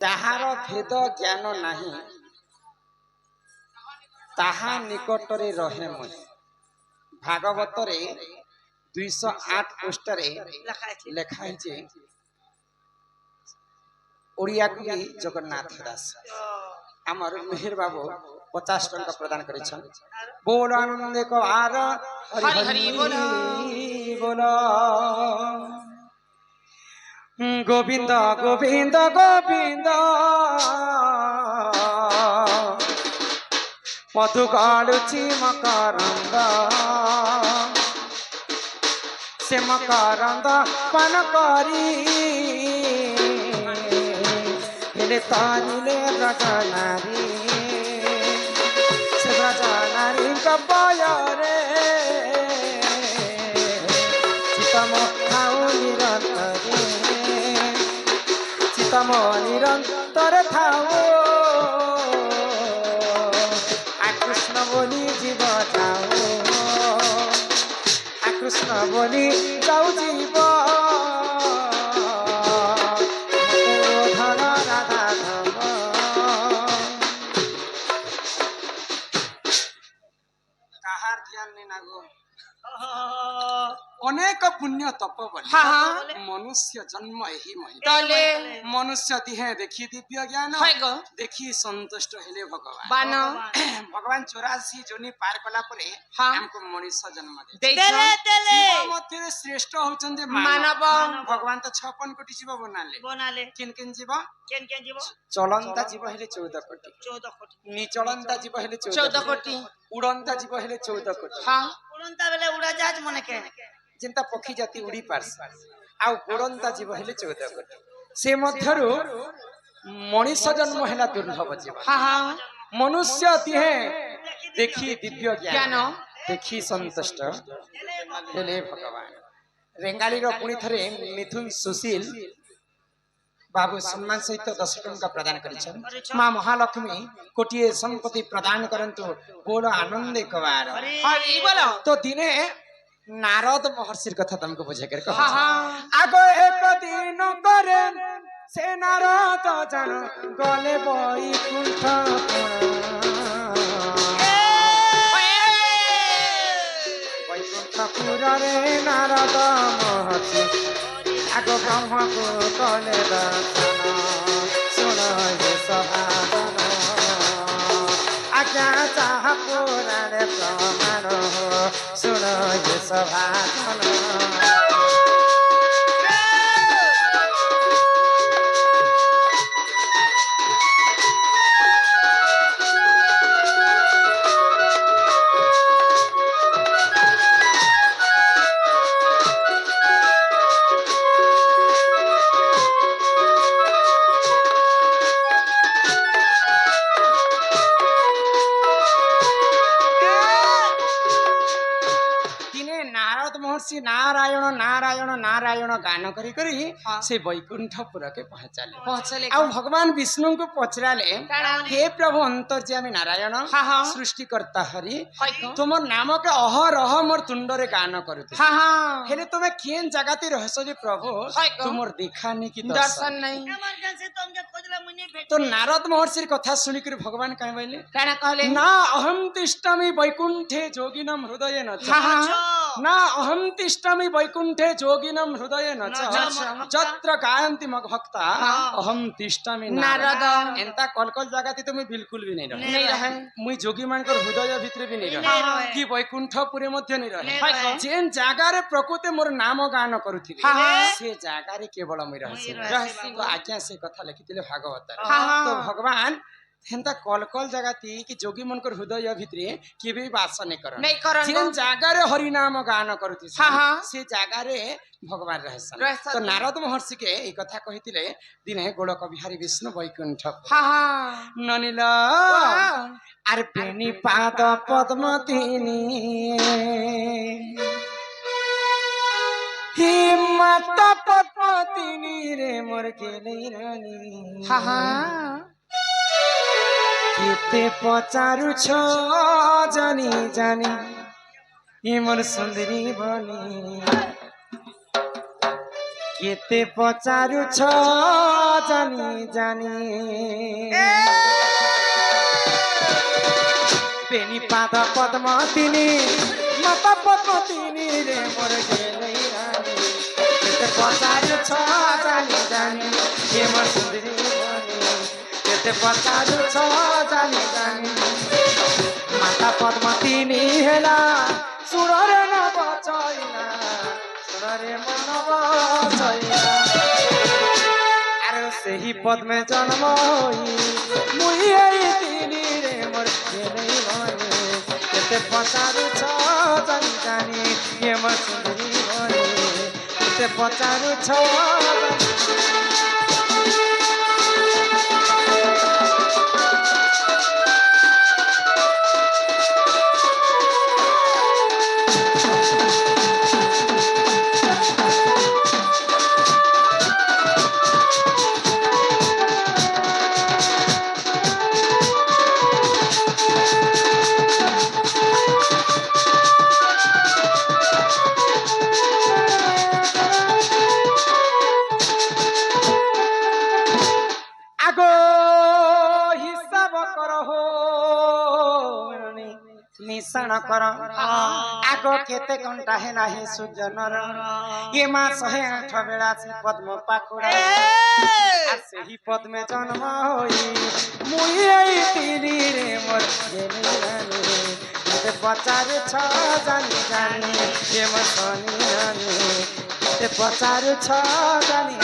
ତାହାର ଭେଦ ଜ୍ଞାନ ନାହିଁ ତାହା ନିକଟରେ ରହେ ମୁଇଁ। ଭାଗବତରେ 208 ପୃଷ୍ଠାରେ ଲେଖା ହେଇଛି। ଓଡ଼ିଆକୁ ବି ଜଗନ୍ନାଥ ଦାସ ଆମର ମିହିର ବାବୁ 50 ଟଙ୍କା ପ୍ରଦାନ କରିଛନ୍ତି। ବୋଲ ଆନନ୍ଦ କାର ହରି ହରି ବୋଲ ଗୋବିନ୍ଦ ଗୋବିନ୍ଦ ଗୋବିନ୍ଦ ମଧୁ ଗାଳୁଛି ମକରନ୍ଦ ସେ ମକରନ୍ଦ ପାନ କରି ହେଲେ ତାରିଲେ ବ୍ରଜ ନାରୀ ସେ ବ୍ରଜ ନାରୀଙ୍କ ବୟରେ ଚିତମ ଥାଉ ନିରନ୍ତରେ ଚିତମ ନିରନ୍ତରେ ଥାଉ কৃষ্ণ বলি জীব যাও কৃষ্ণ বলি যাও জীব ধর রাধা ধাম। কাহার ধ্যান নে না গো অনেক পুণ্য তপবলী মনুষ্য জন্ম এই মহিলা মনুষ্য দিহে দেখি দিব্য জ্ঞান দেখি সন্তুষ্ট হেলে ভগবান ভগবান 84 জনি পার কলা পরে আমকো মনুষ্য জন্ম দেলে মধ্যে শ্রেষ্ঠ হউচন্দে মানব। ভগবান তো 56 কোটি জীব বনালে কিন কিন জীব চলন্তা জীব হেলে 14 কোটি নিচলন্তা জীব হেলে 14 কোটি উড়ন্তা জীব হেলে 14 কোটি উড়ন্তা বেলে উড়াজাহাজ মনে কে যেটা পক্ষী জাতি উড়ি পারছে আউ গোড়ন্তা জীব হেলে 14 কোটি সে মধ্যরু মনুষ্য জন্ম হেলা দুর্লভ জীব মনুষ্য দিহে দেখি দিব্য জ্ঞান দেখি সন্তুষ্ট হেলে ভগবান। রেঙ্গালির পুଣି ଥରେ মিথুন সুশীল বাবু সম্মান সহিত 10 টঙ্কা প্রদান করেছেন। মা মহালক্ষ্মী কোটিয়ে সম্পত্তি প্রদান করন্তু বড় আনন্দে কবার তো দিনে নারদ মহর্ষির কথা তোমাকে বুঝে করে কহ আগো এক দিন করে সে নারদ জান গলে বৈকুণ্ঠ বৈকুণ্ঠপুরে নারদ মহর্ষি আগো ব্রহ্মকু কলে দর্শন শুণ হে সভাদন আজ্ঞা চাহা পুরাণে প্রমাণ শুণ হে সভাদন। नारायण नारायण नारायण गान करी करी से बैकुंठपुर के पहुंचले आ भगवान विष्णु को पचराले हे प्रभु अंतर्यामी नारायण सृष्टिकर्ता हरि तुम नाम के अहरह मोर तुंडरे गान करुते हेले तुमे केन जगती रहसो जे प्रभु तुमर देखा नहीं कि दर्शन नहीं तो नारद महर्षि कथा सुनी कर भगवान कह बोले काना कहले ना अहम तिष्ठामि बैकुंठे जोगिनम हृदय न ना अहम तिष्ठामि बैकुंठे जोगिनम हृदय न जत्र गायन्ति मग भक्ता अहम तिष्ठामि नारद एंता कलकल जगती तुम बिल्कुल भी नहीं रहे मुई जोगी मानकर हृदय भितर भी नहीं रहे कि बैकुंठपुरे मध्य नहीं रहे जेन जागा रे प्रकृति मोर नाम गान करुथिबे से जागा रे केवल मुई रहसी तो आज्ञा से कथा लिखिथिले भागवत तो भगवान हेंता कलकल जगती कि जोगी मनकर हृदय भितरे केबे वास नहीं करन जेन जागा रे हरि नाम गान करुथि से जागा रे भगवान रहसन। तो नारद महर्षि के ए कथा कहिथिले दिन हे गोलक बिहारी विष्णु बैकुंठ ननिल आर पेनी पाद पद्म तिनी हे माता पद्म तिनी रे मोर केले रानी केते पचारु छ जानी जानी ये मोर सुंदरी बनी কেতে পচারুছ জানি জানি বেনি পাদ পদ্ম তিনি মাতা পদ্ম তিনি রে মোর গেলেই রানী কেতে পচারুছ জানি জানি হে মোর সুন্দরী রানী কেতে পচারুছ জানি জানি মাতা পদ্ম তিনি হেলা সুରରେ নব চইলা সুରରେ মন বচইলা আরে সেই পদ্মে জন্ম হই মুই এই তিনি রে মোর গেলেই মনে কেতে পচারুছ জানি জানি হে মোর সুন্দরী মনে কেতে পচারুছ নিশাণ কর আগ কেতে ঘন্টা হে নাহি সুজনর এ মা 108 বেলা সে পদ্ম পাকুড়া আর সেই পদ্মে জন্ম হই মুই এই তিরি রে মোর গেলি রানী কেতে পচারে ছ জানি জানি হে মোর সনি রানী কেতে পচারে ছ জানি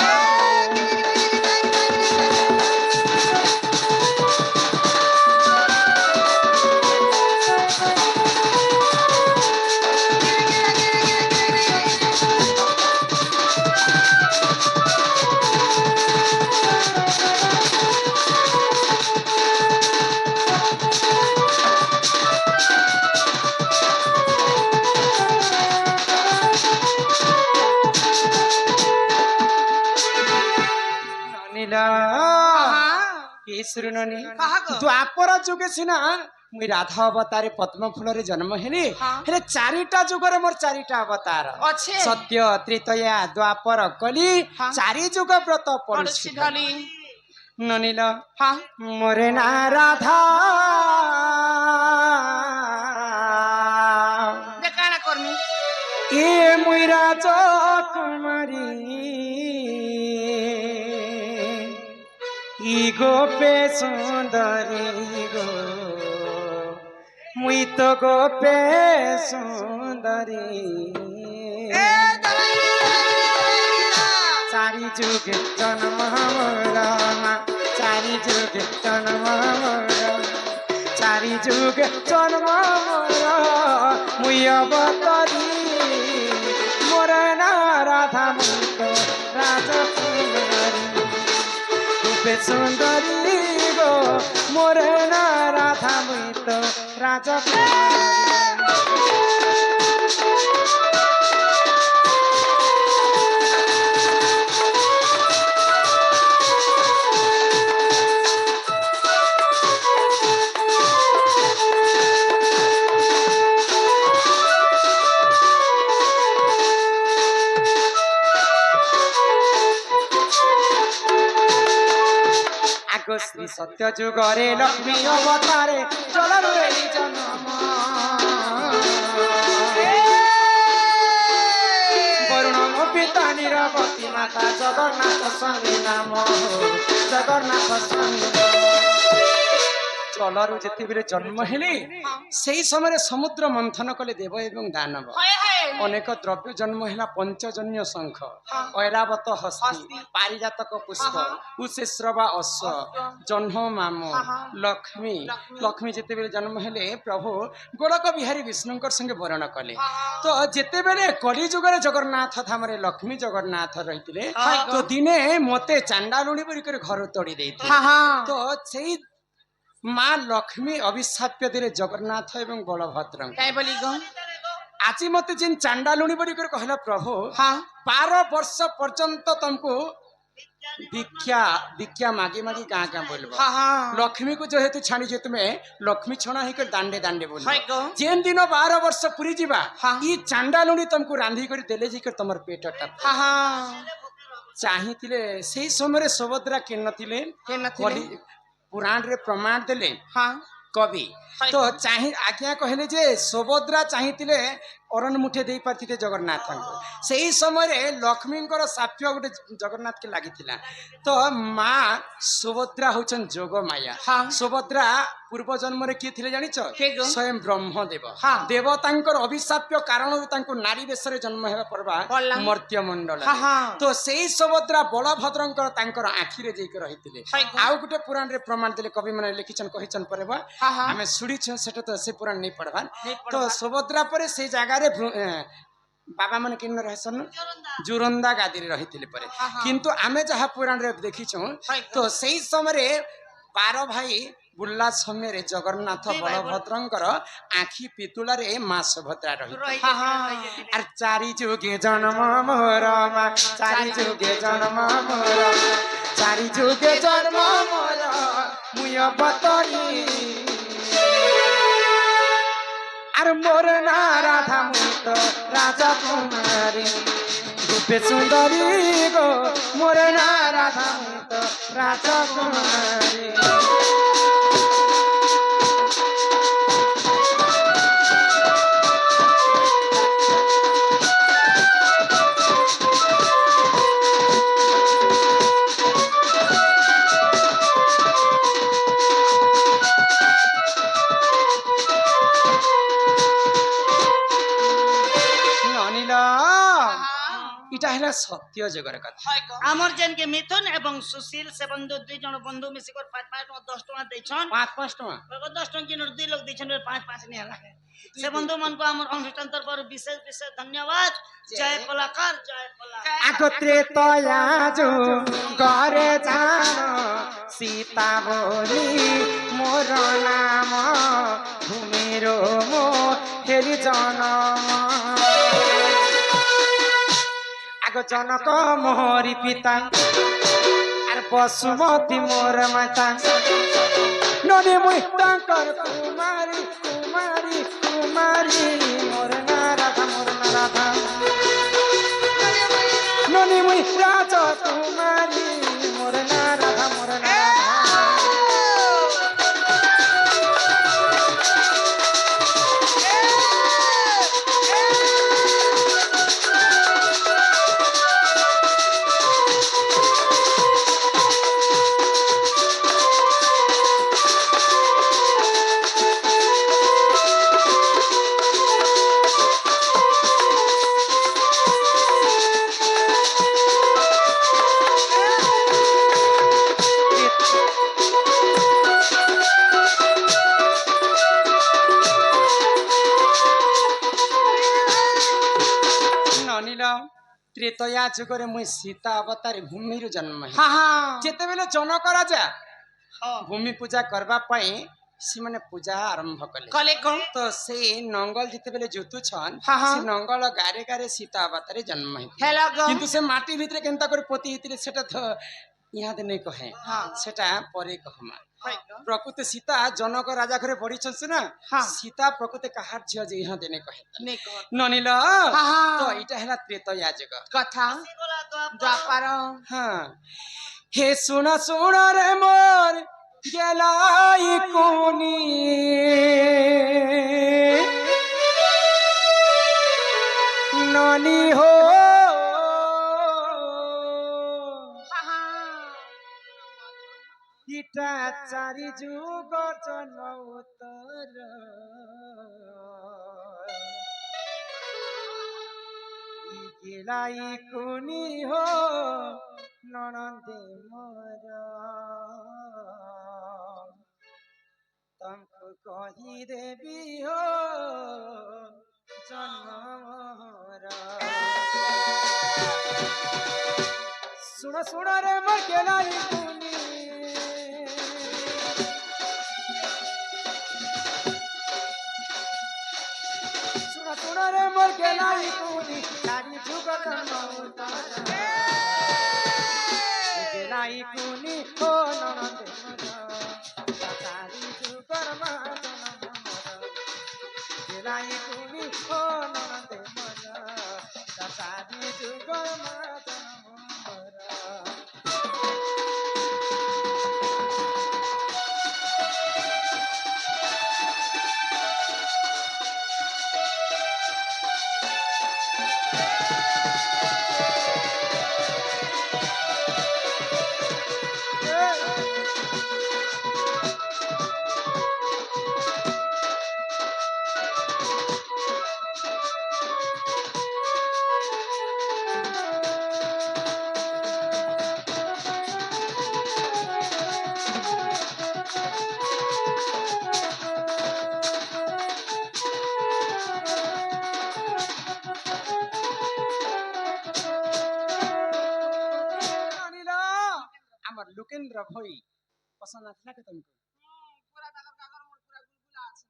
द्वापर जुगे सिना मुई राधा अवतारे पद्म फूल जन्म हेली हेले चारिटा जुगर मोर चारिटा अवतार सत्य त्रेतया द्वापर कली चारि जुग व्रत पड़छि ननिल मोरे ना राधा देखाना करनी ए मुई राजकुमारी गोपे सुंदरी गो मुई तो गोपे सुंदरी चारि जुग जन्म मोरा चारि जुग जन्म मोरा चारि जुग जन्म मोरा मुई अवतारी मोर ना राधा मुई तो राजकुमारी सुंदरी गो मोर ना राधा मुई तो राजकुमारी श्री सत्य जुगरे लक्ष्मी अवतारे चलरु एली जन्म वरुण पिता निरवती माता जगन्नाथ स्वामी नाम जगन्नाथ स्वामी चलरु जेते जन्म हेली सेही समय समुद्र मंथन कले देव एवं दानव अनेक द्रव्य जन्म है पंचजन्य शंख ऐरावत हस्ती पारिजातक पुष्प उषेश्रवा अश्व जन्म माम लक्ष्मी लक्ष्मी जिते जन्म हेले प्रभु गोलक बिहारी विष्णुकर संगे वरण कले तो जिते बेले कली जुगर जगन्नाथ धाम लक्ष्मी जगन्नाथ रही तो दिने मते चांडालुणी बोलिक घर तोड़ी तो से माँ लक्ष्मी अभिशाप्य दिले जगन्नाथ एवं बलभद्र आज मत जिन चांडालुणी बोलिक कहला प्रभु 12 वर्ष पर्यंत तुमको दीक्षा दीक्षा मागी मागी गाँ गाँ बोलबो लक्ष्मी को जो हेतु छाणी जे तुम्हें लक्ष्मी छणा होकर दांडे दांडे बोल जेन दिन 12 वर्ष पूरी जीवा ई चांडालुणी तुमको रांधी कर देले जी कर तमर पेट टप ଚାହିଁଥିଲେ ସେଇ ସମୟରେ ସୁଭଦ୍ରା କିଏ ନଥିଲେ ପୁରାଣରେ ପ୍ରମାଣ ଦେଲେ କବି ତ ଚାହିଁ ଆଜ୍ଞା କହିଲେ ଯେ ସୁଭଦ୍ରା ଚାହିଁଥିଲେ ଅରଣ ମୁଠେ ଦେଇ ପାରିଥିଲେ ଜଗନ୍ନାଥଙ୍କୁ ସେଇ ସମୟରେ ଲକ୍ଷ୍ମୀଙ୍କର ସାପ୍ୟ ଗୋଟେ ଜଗନ୍ନାଥকে ଲାଗିଥିଲା ତ ମା ସୁଭଦ୍ରା ହଉଛନ୍ତି ଯୋଗ ମାୟା ସୁଭଦ୍ରା ପୂର୍ବ ଜନ୍ମରେ କିଏ ଥିଲେ ଜାଣିଛ ସ୍ୱୟଂ ବ୍ରହ୍ମଦେବ ଦେବତାଙ୍କର ଅଭିଶାପ୍ୟ କାରଣରୁ ତାଙ୍କୁ ନାରୀ ବେଶରେ ଜନ୍ମ ହେବା ପର୍ବା ମର୍ତ୍ତ୍ୟ ମଣ୍ଡଳ ତ ସେଇ ସୁଭଦ୍ରା ବଳଭଦ୍ରଙ୍କର ତାଙ୍କର ଆଖିରେ ଯାଇକି ରହିଥିଲେ ଆଉ ଗୋଟେ ପୁରାଣରେ ପ୍ରମାଣ ଦେଲେ କବି ମାନେ ଲେଖିଛନ୍ କହିଛନ୍ ପରେ ଆମେ ଶୁଣିଛୁ ସେଟା ତ ସେ ପୁରାଣ ନେଇ ପଢବାର୍ ତ ସୁଭଦ୍ରା ପରେ ସେଇ ଜାଗାରେ ବାବା ମାନେ କିନ ରହିଛନ୍ ଜୋରନ୍ଦା ଗାଦିରେ ରହିଥିଲେ ପରେ କିନ୍ତୁ ଆମେ ଯାହା ପୁରାଣରେ ଦେଖିଛୁ ତ ସେଇ ସମୟରେ 12 ଭାଇ ବୁଲା ସମୟରେ ଜଗନ୍ନାଥ ବଳଭଦ୍ରଙ୍କର ଆଖି ପିତୁଳାରେ ମା ସୁଭଦ୍ରା ରହିଥିଲେ আর চারি যুগে জন্ম মোর মা চারি যুগে জন্ম মোর চারি যুগে জন্ম মোর মুয় বতরি আর মোর না রাধা মুত রাজা কুমারী রূপে সুন্দরী গো মোর না রাধা মুত রাজা কুমারী এটা হলো সত্য জগর কথা আমার জেনকে মিথুন এবং সুশীল সে বন্ধু দুই জন বন্ধু মিশি করে 5 5 10 টাকা দেইছন 5 টাকা 10 টাকা কিনোর দুই লোক দেইছন 5 5 নিয়া লাগে সে বন্ধু মনকো আমার অনুষ্ঠান তরফর বিশেষ বিশেষ ধন্যবাদ জয় কলাকার একত্রে তয়াজু ঘরে জানো সীতা বলি মোর নাম ভূমির মো হেরি জনম আগ জনক মোহরি পিতা আর বসুমতী মোর মাতা নদী মুই তাঙ্কর কুমারী কুমারী কুমারী মোর না রাধা নদী মুই রাজ কুমারী মোর না রাধা ତ୍ରେତୟା ଯୁଗରେ ମୁଇଁ ସୀତା ଅବତାରେ ଭୂମିରୁ ଜନ୍ମ ଯେତେବେଳେ ଜନକ ରାଜା ଭୂମି ପୂଜା କରିବା ପାଇଁ ସେମାନେ ପୂଜା ଆରମ୍ଭ କଲେ ତ ସେଇ ନଙ୍ଗଲ ଯେତେବେଳେ ଜୁତୁଛନ୍ ସେ ନଙ୍ଗଲ ଗାରେ ଗାରେ ସୀତା ଅବତାରେ ଜନ୍ମ ହେଇଥିଲା କିନ୍ତୁ ସେ ମାଟି ଭିତରେ କେନ୍ତା କରି ପୋତି ହେଇଥିଲେ ସେଟା ତ ଇହାଦେ ନେଇ କହେ ସେଟା ପରେ କହମା ପ୍ରକୃତ ସୀତା ଜନକ ରାଜା ଘରେ ବଢିଛନ୍ତି ନା ସୀତା ପ୍ରକୃତ କାହାର ଝିଅ ଯେ ଇହାଦେ ନେଇ କହେ ନନିଲ ତ ଏଇଟା ହେଲା ତ୍ରେତୟା ଯୁଗ কথা দ্বাপার হে শুন শুন রে মোর গেলাই কোনি ননি হো ইটা চারি যুগ জন্ম উত্তর গেলাই কোনি হো ননন্দে মোর तुमको कही देवी हो जन्मरा सुनो सुनो रे मोर गेलाई कुनी सुनो सुनो रे मोर गेलाई कुनी सारी जुग जन्मरा गेलाई कुनी हो ननदे लाई कुनी हो ननदे मोर सारी जुग জিতেନ୍ଦ୍র ভই পছন্দ আসলা কে তোমাকে পুরা টাকার কাগর মোর পুরা গুলগুলা আছে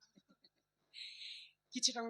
କିଛି ଟଙ୍କା